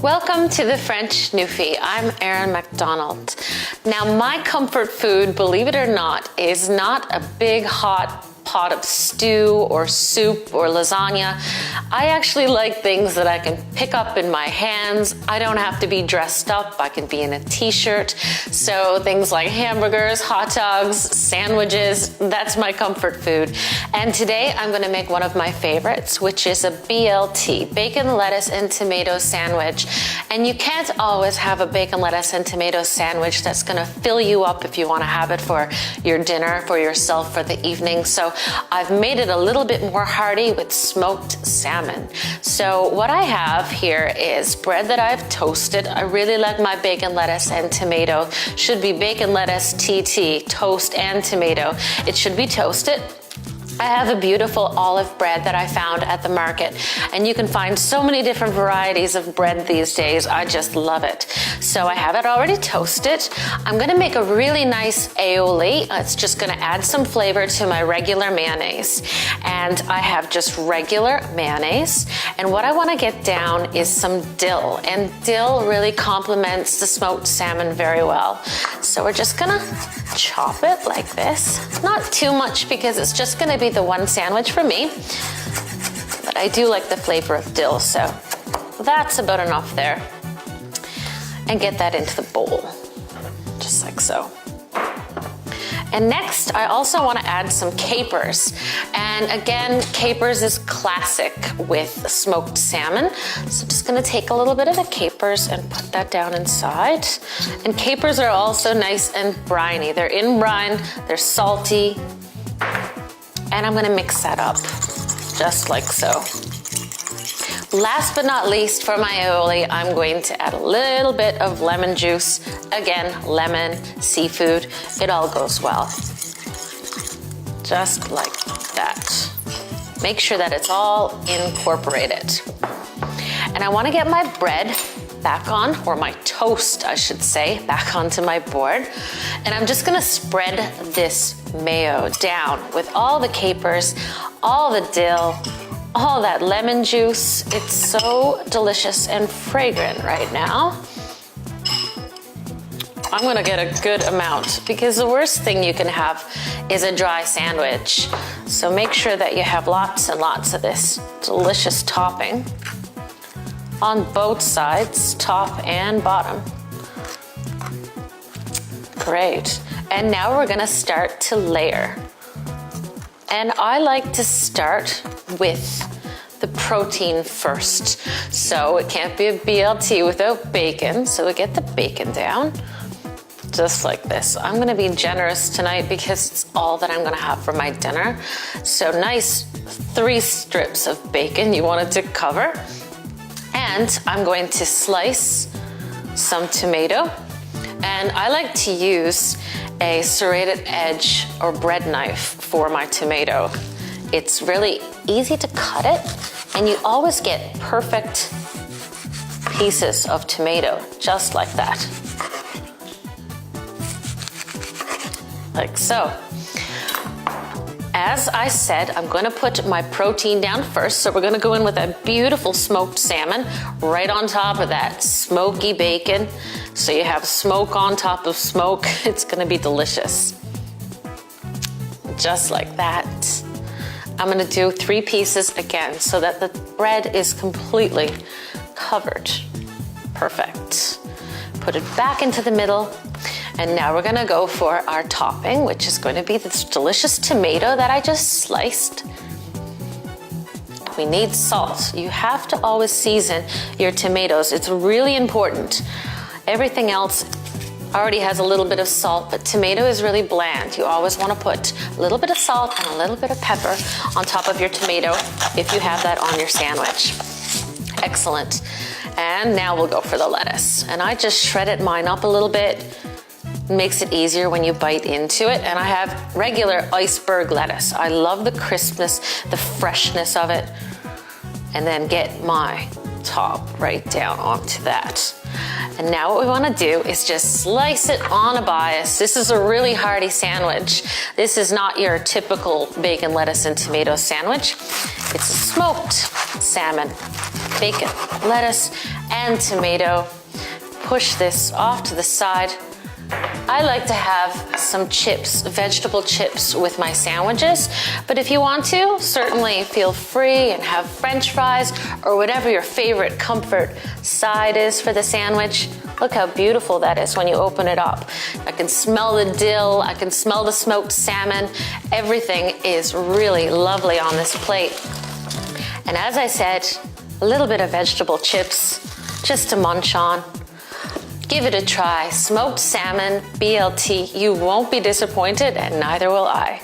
Welcome to the French Newfy. I'm Erin MacDonald. Now, my comfort food, believe it or not, is not a big hot pot of stew or soup or lasagna. I actually like things that I can pick up in my hands. I don't have to be dressed up. I can be in a t-shirt. So things like hamburgers, hot dogs, sandwiches, that's my comfort food. And today I'm going to make one of my favorites, which is a BLT, bacon, lettuce, and tomato sandwich. And you can't always have a bacon, lettuce, and tomato sandwich that's going to fill you up if you want to have it for your dinner, for yourself, for the evening. So I've made it a little bit more hearty with smoked salmon. So what I have here is bread that I've toasted. I really like my bacon, lettuce, and tomato. Should be bacon, lettuce, TT, toast, and tomato. It should be toasted. I have a beautiful olive bread that I found at the market, and you can find so many different varieties of bread these days. I just love it. So I have it already toasted. I'm gonna make a really nice aioli. It's just gonna add some flavor to my regular mayonnaise. And I have just regular mayonnaise. And what I wanna get down is some dill. And dill really complements the smoked salmon very well. So we're just gonna chop it like this. Not too much because it's just gonna be the one sandwich for me, but I do like the flavor of dill, so that's about enough there. And get that into the bowl, just like so. And next, I also want to add some capers. And again, capers is classic with smoked salmon. So just gonna take a little bit of the capers and put that down inside. And capers are also nice and briny. They're in brine, they're salty. And I'm gonna mix that up, just like so. Last but not least, for my aioli, I'm going to add a little bit of lemon juice. Again, lemon, seafood, it all goes well. Just like that. Make sure that it's all incorporated. And I wanna get my bread back on, or my toast, I should say, back onto my board. And I'm just gonna spread this mayo down with all the capers, all the dill, all that lemon juice. It's so delicious and fragrant right now. I'm gonna get a good amount because the worst thing you can have is a dry sandwich. So make sure that you have lots and lots of this delicious topping on both sides, top and bottom. Great. And now we're gonna start to layer. And I like to start with the protein first. So it can't be a BLT without bacon. So we get the bacon down, just like this. I'm gonna be generous tonight because it's all that I'm gonna have for my dinner. So nice 3 strips of bacon you want it to cover. And I'm going to slice some tomato. And I like to use a serrated edge or bread knife for my tomato. It's really easy to cut it, and you always get perfect pieces of tomato, just like that. Like so. As I said, I'm gonna put my protein down first, so we're gonna go in with a beautiful smoked salmon right on top of that smoky bacon. So you have smoke on top of smoke. It's gonna be delicious. Just like that. I'm gonna do 3 pieces again so that the bread is completely covered. Perfect. Put it back into the middle. And now we're gonna go for our topping, which is going to be this delicious tomato that I just sliced. We need salt. You have to always season your tomatoes. It's really important. Everything else already has a little bit of salt, but tomato is really bland. You always wanna put a little bit of salt and a little bit of pepper on top of your tomato if you have that on your sandwich. Excellent. And now we'll go for the lettuce. And I just shredded mine up a little bit. Makes it easier when you bite into it. And I have regular iceberg lettuce. I love the crispness, the freshness of it. And then get my top right down onto that. And now what we want to do is just slice it on a bias. This is a really hearty sandwich. This is not your typical bacon, lettuce, and tomato sandwich. It's a smoked salmon, bacon, lettuce, and tomato. Push this off to the side. I like to have some chips, vegetable chips with my sandwiches, but if you want to, certainly feel free and have French fries or whatever your favorite comfort side is for the sandwich. Look how beautiful that is when you open it up. I can smell the dill, I can smell the smoked salmon. Everything is really lovely on this plate. And as I said, a little bit of vegetable chips just to munch on. Give it a try. Smoked salmon BLT. You won't be disappointed, and neither will I.